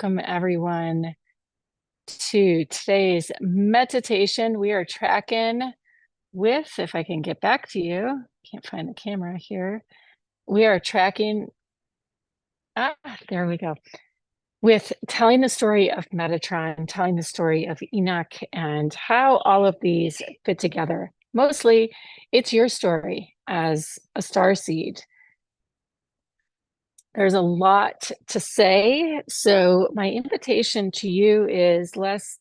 welcome everyone to today's meditation. We are tracking with, if I can get back to you, can't find the camera here. We are tracking, there we go, with telling the story of Metatron, telling the story of Enoch, and how all of these fit together. Mostly, it's your story as a starseed. There's a lot to say, so my invitation to you is less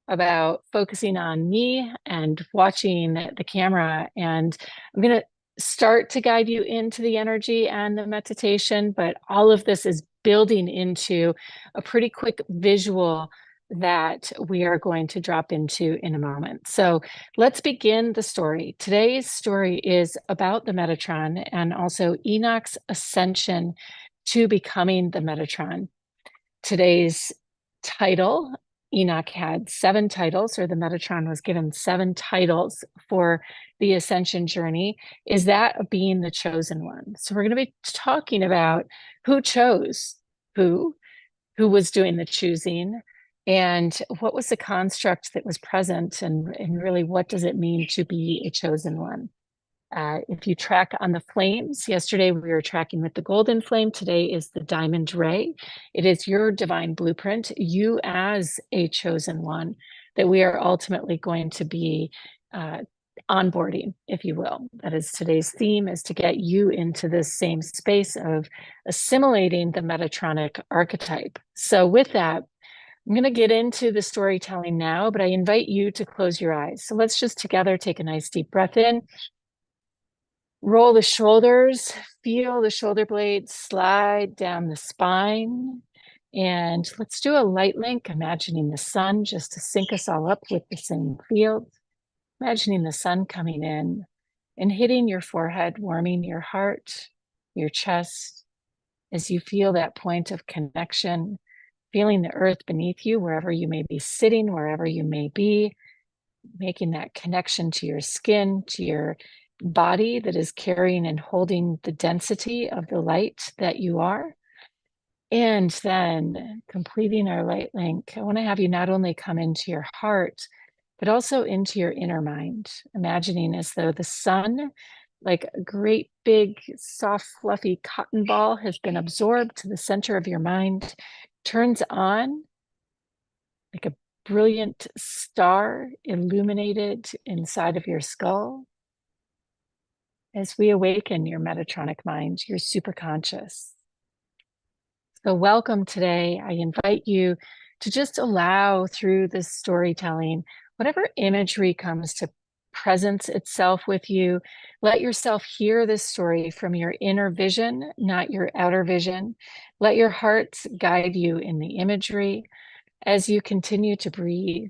about focusing on me and watching the camera, and I'm going to start to guide you into the energy and the meditation, but all of this is building into a pretty quick visual that we are going to drop into in a moment. So let's begin the story. Today's story is about the Metatron and also Enoch's ascension to becoming the Metatron. Today's title, Enoch had 7 titles, or the Metatron was given 7 titles for the ascension journey, is that of being the chosen one. So we're going to be talking about who chose who was doing the choosing, and what was the construct that was present, and really what does it mean to be a chosen one. If you track on the flames, yesterday we were tracking with the golden flame. Today is the diamond ray. It is your divine blueprint, you as a chosen one, that we are ultimately going to be onboarding, if you will. That is today's theme, is to get you into this same space of assimilating the Metatronic archetype. So with that, I'm going to get into the storytelling now, but I invite you to close your eyes. So let's just together take a nice deep breath in. Roll the shoulders, feel the shoulder blades slide down the spine. And let's do a light link, imagining the sun just to sync us all up with the same field. Imagining the sun coming in and hitting your forehead, warming your heart, your chest, as you feel that point of connection, feeling the earth beneath you, wherever you may be sitting, wherever you may be, making that connection to your skin, to your body that is carrying and holding the density of the light that you are. And then completing our light link, I want to have you not only come into your heart, but also into your inner mind, imagining as though the sun, like a great big soft fluffy cotton ball, has been absorbed to the center of your mind, turns on like a brilliant star illuminated inside of your skull. As we awaken your Metatronic mind, your superconscious. So welcome today. I invite you to just allow through this storytelling, whatever imagery comes to presence itself with you, let yourself hear this story from your inner vision, not your outer vision. Let your heart guide you in the imagery as you continue to breathe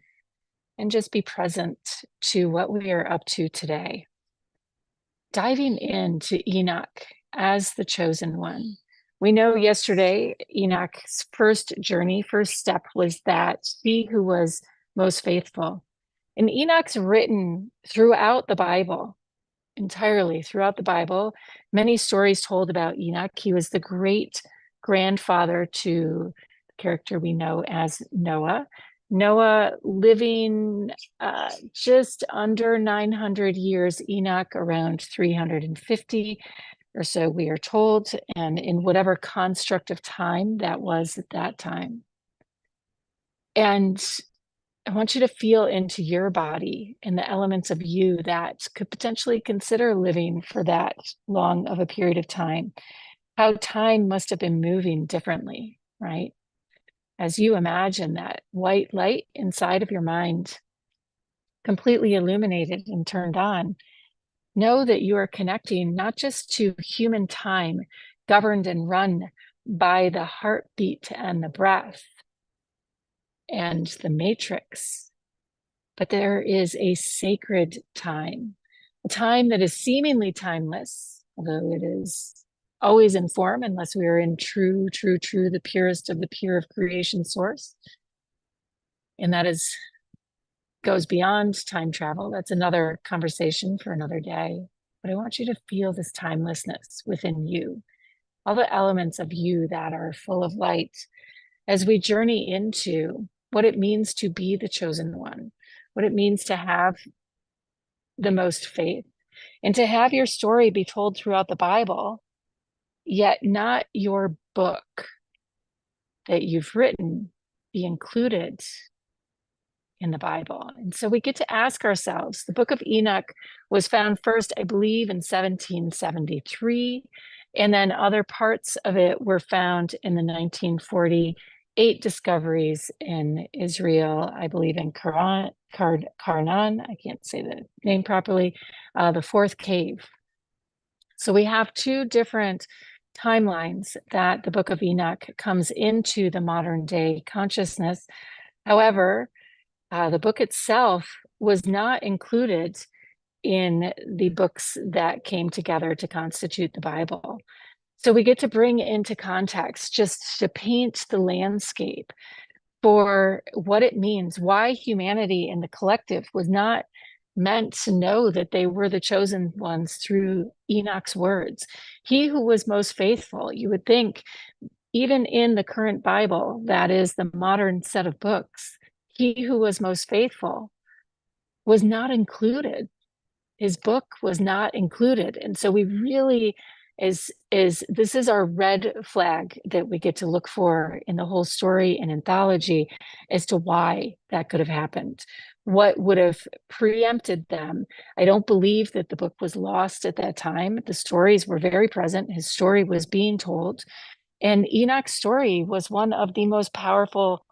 and just be present to what we are up to today. Diving into Enoch as the chosen one. We know yesterday Enoch's first step was that he who was most faithful. And Enoch's written throughout the Bible, entirely throughout the Bible. Many stories told about Enoch. He was the great grandfather to the character we know as Noah. Noah living just under 900 years, Enoch around 350 or so, we are told, and in whatever construct of time that was at that time. And I want you to feel into your body and the elements of you that could potentially consider living for that long of a period of time, how time must have been moving differently, right? As you imagine that white light inside of your mind completely illuminated and turned on, know that you are connecting not just to human time governed and run by the heartbeat and the breath and the matrix, but there is a sacred time, a time that is seemingly timeless, although it is always in form, unless we are in true, the purest of the pure of creation source. And that goes beyond time travel. That's another conversation for another day. But I want you to feel this timelessness within you, all the elements of you that are full of light, as we journey into what it means to be the chosen one, what it means to have the most faith, and to have your story be told throughout the Bible, yet not your book that you've written be included in the Bible. And so we get to ask ourselves, the book of Enoch was found first, I believe, in 1773, and then other parts of it were found in the 1948 discoveries in Israel, I believe in Karnan, I can't say the name properly, the fourth cave. So we have two different timelines that the book of Enoch comes into the modern day consciousness. However, the book itself was not included in the books that came together to constitute the Bible. So we get to bring into context, just to paint the landscape for what it means, why humanity in the collective was not meant to know that they were the chosen ones through Enoch's words. He who was most faithful, you would think, even in the current Bible, that is the modern set of books, he who was most faithful was not included. His book was not included. And so we really this is our red flag that we get to look for in the whole story and anthology as to why that could have happened. What would have preempted them? I don't believe that the book was lost at that time. The stories were very present. His story was being told. And Enoch's story was one of the most powerful.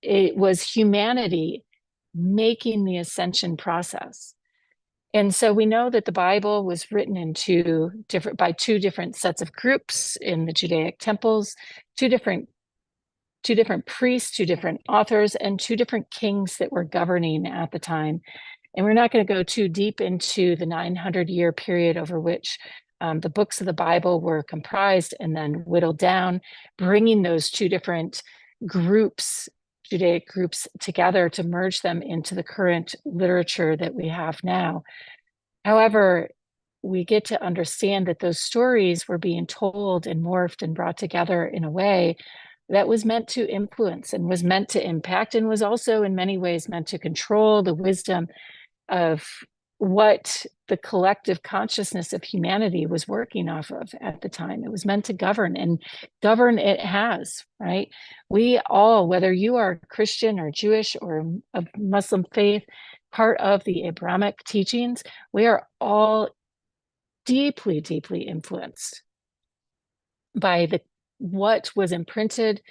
It was humanity making the ascension process. And so we know that the Bible was written by two different sets of groups in the Judaic temples, two different priests, two different authors, and two different kings that were governing at the time. And we're not going to go too deep into the 900-year period over which the books of the Bible were comprised and then whittled down, bringing those two different groups, Judaic groups, together to merge them into the current literature that we have now. However, we get to understand that those stories were being told and morphed and brought together in a way that was meant to influence and was meant to impact and was also in many ways meant to control the wisdom of what the collective consciousness of humanity was working off of at the time. It was meant to govern, and govern it has, right? We all, whether you are Christian or Jewish or of Muslim faith, part of the Abrahamic teachings, we are all deeply, deeply influenced by what was imprinted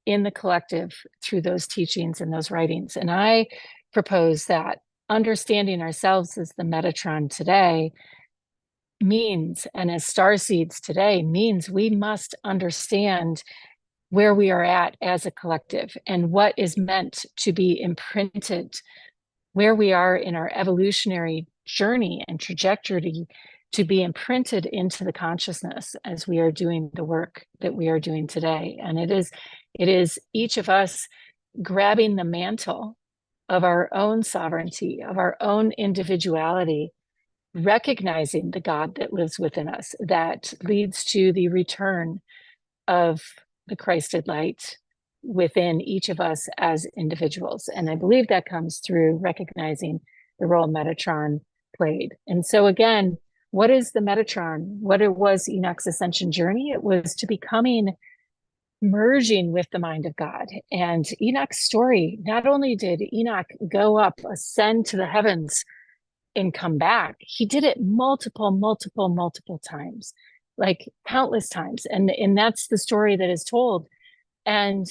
in the collective through those teachings and those writings. And I propose that understanding ourselves as the Metatron today means, and as starseeds today means, we must understand where we are at as a collective and what is meant to be imprinted, where we are in our evolutionary journey and trajectory to be imprinted into the consciousness as we are doing the work that we are doing today. And it is each of us grabbing the mantle of our own sovereignty, of our own individuality, recognizing the God that lives within us, that leads to the return of the Christed light within each of us as individuals. And I believe that comes through recognizing the role Metatron played. And so again, what is the Metatron? What it was Enoch's ascension journey? It was to becoming merging with the mind of God. And Enoch's story, not only did Enoch go up, ascend to the heavens and come back, he did it multiple times, like countless times. And that's the story that is told. And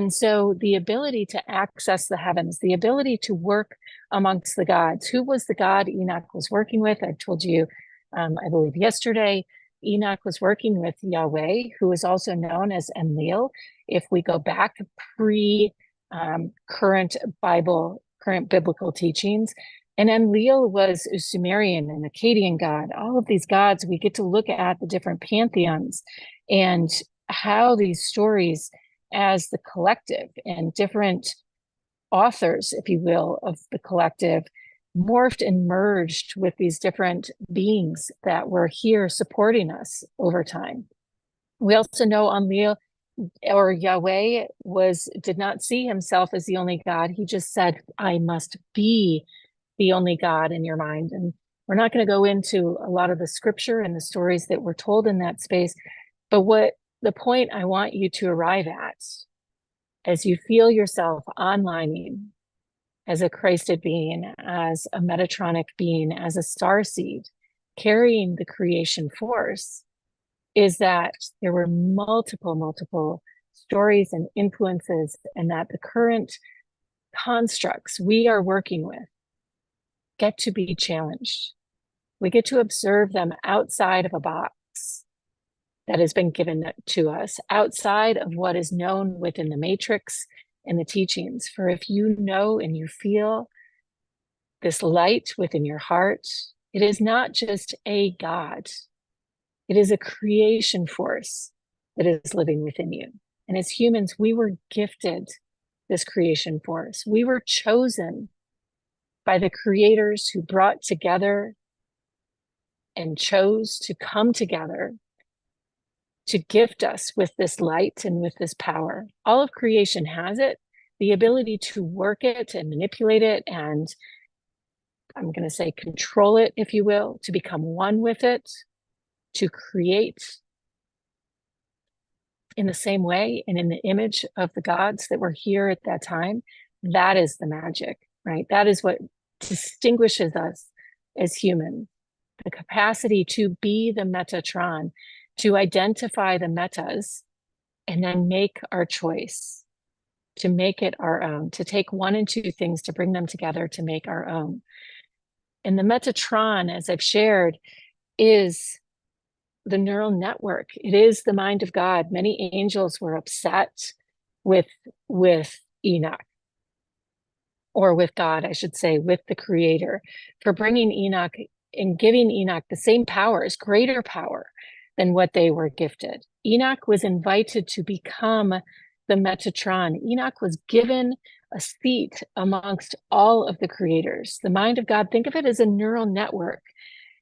so the ability to access the heavens, the ability to work amongst the gods. Who was the God Enoch was working with? I told you, I believe yesterday, Enoch was working with Yahweh, who is also known as Enlil. If we go back current biblical teachings, and Enlil was a Sumerian and Akkadian god. All of these gods, we get to look at the different pantheons and how these stories as the collective and different authors, if you will, of the collective morphed and merged with these different beings that were here supporting us over time. We also know or Yahweh did not see himself as the only God. He just said, I must be the only God in your mind. And we're not going to go into a lot of the scripture and the stories that were told in that space. But what the point I want you to arrive at as you feel yourself onlining as a Christed being, as a Metatronic being, as a star seed, carrying the creation force, is that there were multiple stories and influences, and that the current constructs we are working with get to be challenged. We get to observe them outside of a box that has been given to us, outside of what is known within the matrix and the teachings. For if you know and you feel this light within your heart, it is not just a God, it is a creation force that is living within you. And as humans, we were gifted this creation force. We were chosen by the creators who brought together and chose to come together to gift us with this light and with this power. All of creation has it, the ability to work it and manipulate it, and I'm going to say control it, if you will, to become one with it, to create in the same way and in the image of the gods that were here at that time. That is the magic, right? That is what distinguishes us as humans. The capacity to be the Metatron, to identify the metas, and then make our choice, to make it our own, to take one and two things, to bring them together, to make our own. And the Metatron, as I've shared, is the neural network. It is the mind of God. Many angels were upset with Enoch, or with God, I should say, with the creator, for bringing Enoch and giving Enoch the same powers, greater power than what they were gifted. Enoch was invited to become the Metatron. Enoch was given a seat amongst all of the creators. The mind of God, think of it as a neural network.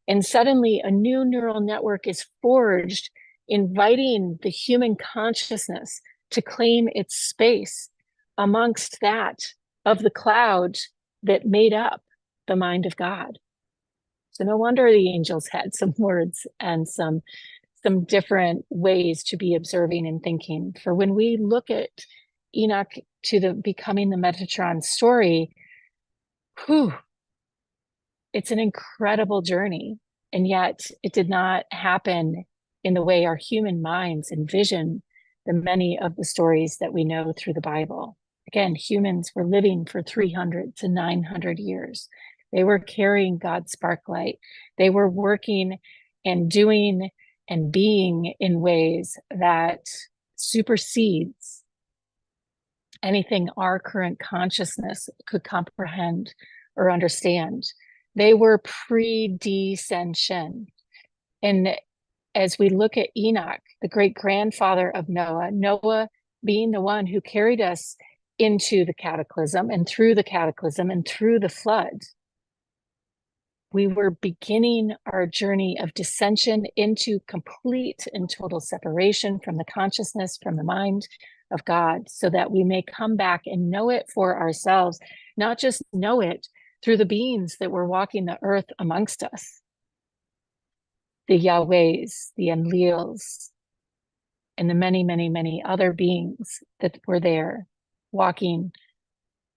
And suddenly a new neural network is forged, inviting the human consciousness to claim its space amongst that of the cloud that made up the mind of God. So no wonder the angels had some words and some different ways to be observing and thinking. For when we look at Enoch to the becoming the Metatron story, it's an incredible journey. And yet it did not happen in the way our human minds envision the many of the stories that we know through the Bible. Again, humans were living for 300 to 900 years. They were carrying God's sparklight. They were working and doing and being in ways that supersedes anything our current consciousness could comprehend or understand. They were pre-descension. And as we look at Enoch, the great grandfather of Noah, Noah being the one who carried us into the cataclysm and through the flood, we were beginning our journey of descension into complete and total separation from the consciousness, from the mind of God, so that we may come back and know it for ourselves, not just know it through the beings that were walking the earth amongst us, the Yahwehs, the Enlils, and the many other beings that were there walking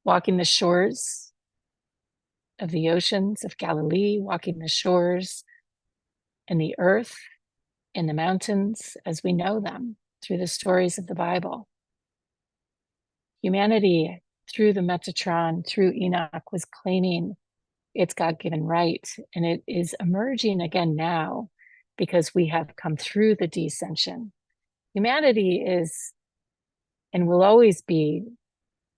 the shores of the oceans of Galilee, walking the shores and the earth and the mountains as we know them through the stories of the Bible. Humanity, through the Metatron, through Enoch, was claiming its God-given right, and it is emerging again now because we have come through the descension. Humanity is and will always be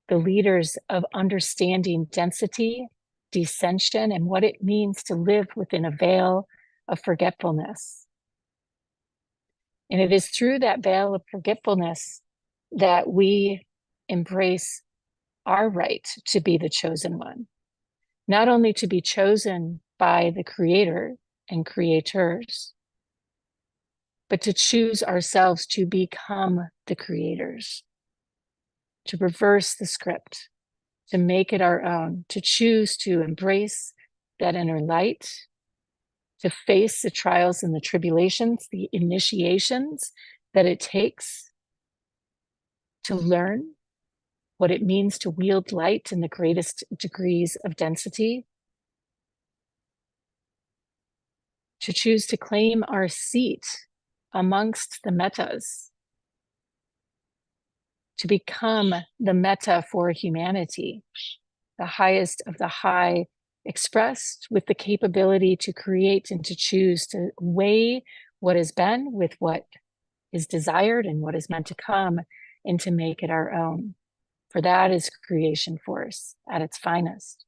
the leaders of understanding density, descension, and what it means to live within a veil of forgetfulness. And it is through that veil of forgetfulness that we embrace our right to be the chosen one, not only to be chosen by the creator and creators, but to choose ourselves to become the creators, to reverse the script, to make it our own, to choose to embrace that inner light, to face the trials and the tribulations, the initiations that it takes to learn what it means to wield light in the greatest degrees of density, to choose to claim our seat amongst the metas, to become the meta for humanity, the highest of the high, expressed with the capability to create and to choose to weigh what has been with what is desired and what is meant to come, and to make it our own. For that is creation force at its finest.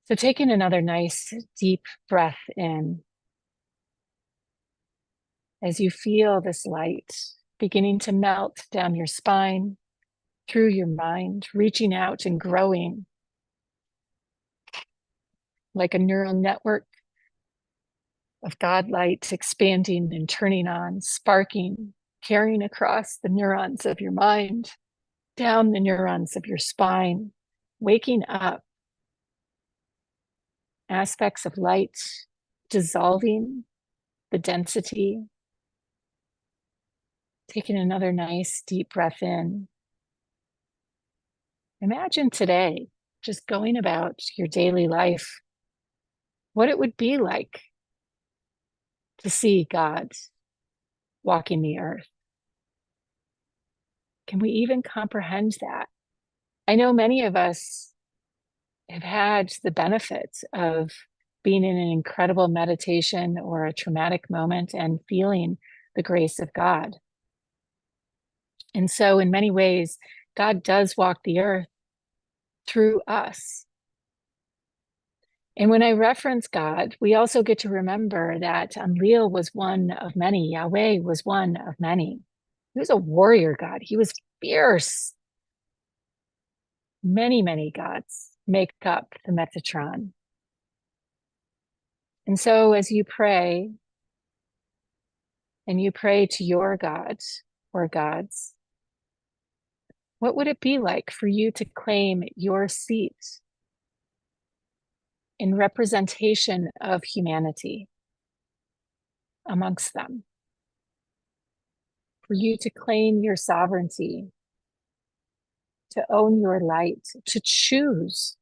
So taking another nice deep breath in, as you feel this light beginning to melt down your spine, through your mind, reaching out and growing like a neural network of God light, expanding and turning on, sparking, carrying across the neurons of your mind, down the neurons of your spine, waking up aspects of light, dissolving the density, taking another nice deep breath in. Imagine today just going about your daily life, what it would be like to see God walking the earth. Can we even comprehend that? I know many of us have had the benefit of being in an incredible meditation or a traumatic moment and feeling the grace of God. And so in many ways, God does walk the earth through us. And when I reference God, we also get to remember that Enlil was one of many. Yahweh was one of many. He was a warrior God. He was fierce. Many, many gods make up the Metatron. And so as you pray, and you pray to your God or gods, what would it be like for you to claim your seat in representation of humanity amongst them? For you to claim your sovereignty, to own your light, to choose.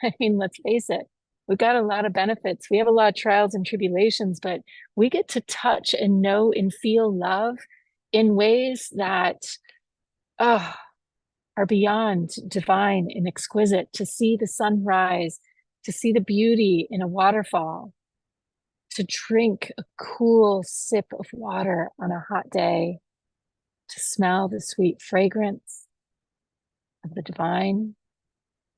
I mean, let's face it, we've got a lot of benefits. We have a lot of trials and tribulations, but we get to touch and know and feel love in ways that are beyond divine and exquisite. To see the sunrise, to see the beauty in a waterfall, to drink a cool sip of water on a hot day, to smell the sweet fragrance of the divine.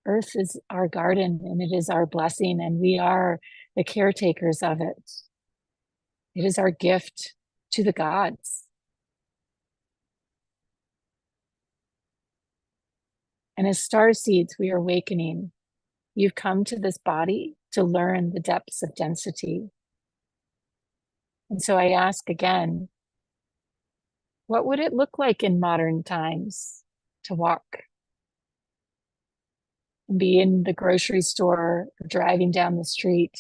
Earth is our garden and it is our blessing, and we are the caretakers of it. It is our gift to the gods. And as star seeds, we are awakening. You've come to this body to learn the depths of density. And so I ask again, what would it look like in modern times to walk and be in the grocery store or driving down the street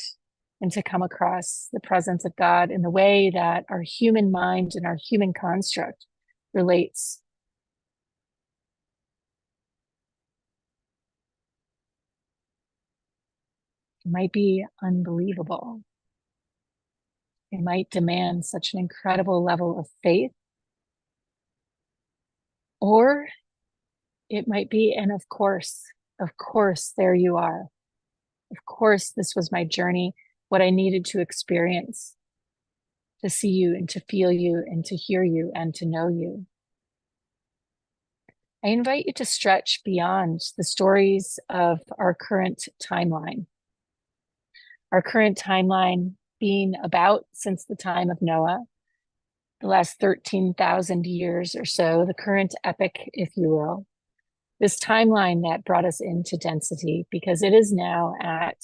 and to come across the presence of God in the way that our human mind and our human construct relates? It might be unbelievable. It might demand such an incredible level of faith. Or it might be, and of course, there you are. Of course, this was my journey, what I needed to experience, to see you and to feel you and to hear you and to know you. I invite you to stretch beyond the stories of our current timeline. Our current timeline being about since the time of Noah, the last 13,000 years or so, the current epic, if you will. This timeline that brought us into density, because it is now at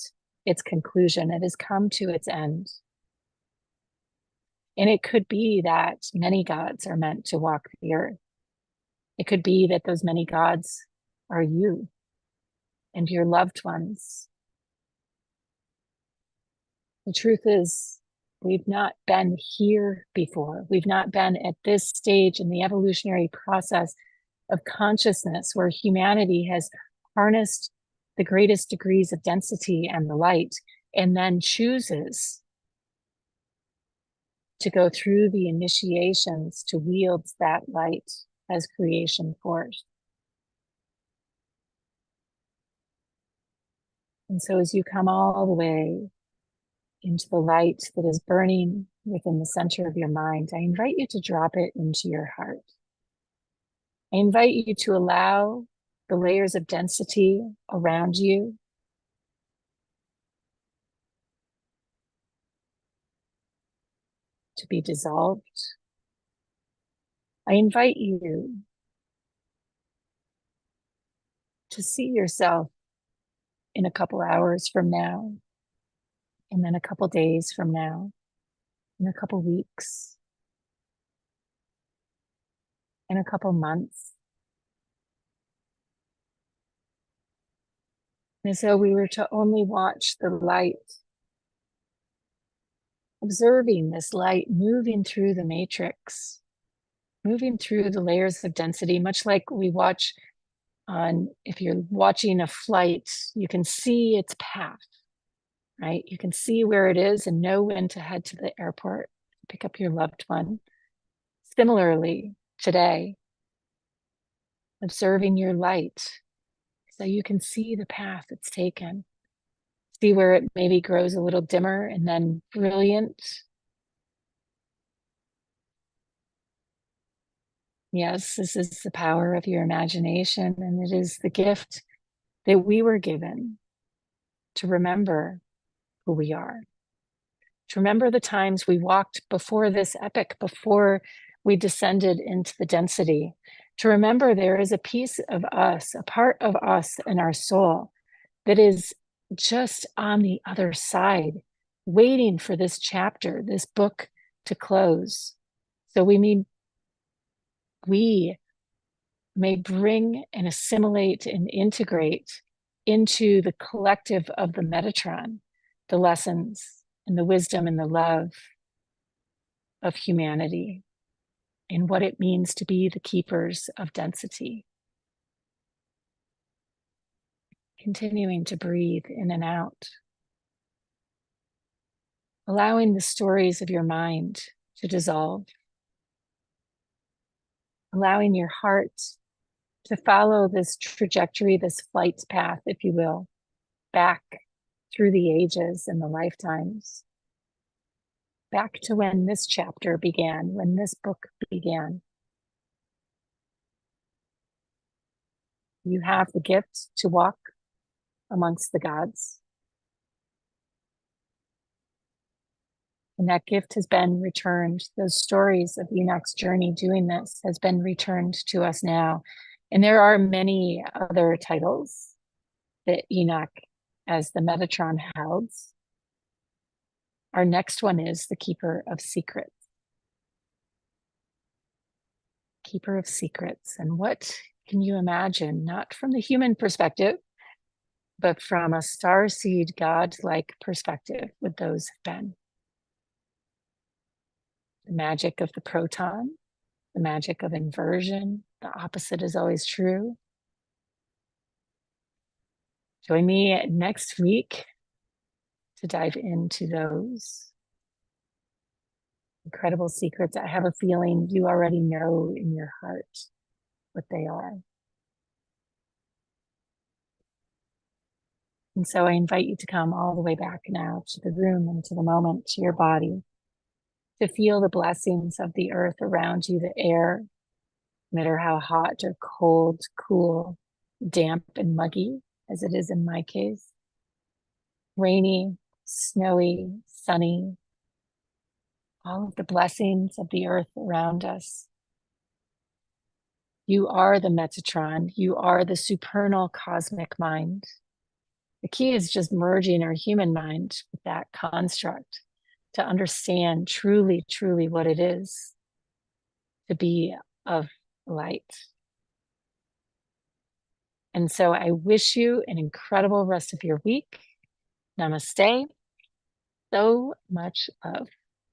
its conclusion. It has come to its end. And it could be that many gods are meant to walk the earth. It could be that those many gods are you and your loved ones. The truth is, we've not been here before. We've not been at this stage in the evolutionary process of consciousness where humanity has harnessed the greatest degrees of density and the light, and then chooses to go through the initiations to wield that light as creation force. And so as you come all the way into the light that is burning within the center of your mind, I invite you to drop it into your heart. I invite you to allow the layers of density around you to be dissolved. I invite you to see yourself in a couple hours from now, and then a couple days from now, in a couple weeks, in a couple months. As though we were to only watch the light, observing this light moving through the matrix, moving through the layers of density, much like we watch on, if you're watching a flight, you can see its path, right? You can see where it is and know when to head to the airport, pick up your loved one. Similarly, today, observing your light so you can see the path it's taken, see where it maybe grows a little dimmer and then brilliant. Yes, this is the power of your imagination, and it is the gift that we were given to remember who we are, to remember the times we walked before this epic, before we descended into the density, to remember there is a piece of us, a part of us in our soul that is just on the other side, waiting for this chapter, this book to close. So we may bring and assimilate and integrate into the collective of the Metatron, the lessons and the wisdom and the love of humanity and what it means to be the keepers of density. Continuing to breathe in and out, allowing the stories of your mind to dissolve, allowing your heart to follow this trajectory, this flight path, if you will, back through the ages and the lifetimes, back to when this chapter began, when this book began. You have the gift to walk amongst the gods. And that gift has been returned. Those stories of Enoch's journey doing this has been returned to us now. And there are many other titles that Enoch, as the Metatron, held. Our next one is the Keeper of Secrets. Keeper of Secrets. And what can you imagine, not from the human perspective, but from a starseed God-like perspective, would those have been? The magic of the proton, the magic of inversion, the opposite is always true. Join me next week to dive into those incredible secrets. I have a feeling you already know in your heart what they are. And so I invite you to come all the way back now to the room and to the moment, to your body, to feel the blessings of the earth around you, the air, no matter how hot or cold, cool, damp and muggy, as it is in my case, rainy, snowy, sunny, all of the blessings of the earth around us. You are the Metatron. You are the supernal cosmic mind. The key is just merging our human mind with that construct to understand truly, truly what it is to be of light. And so I wish you an incredible rest of your week. Namaste. So much love.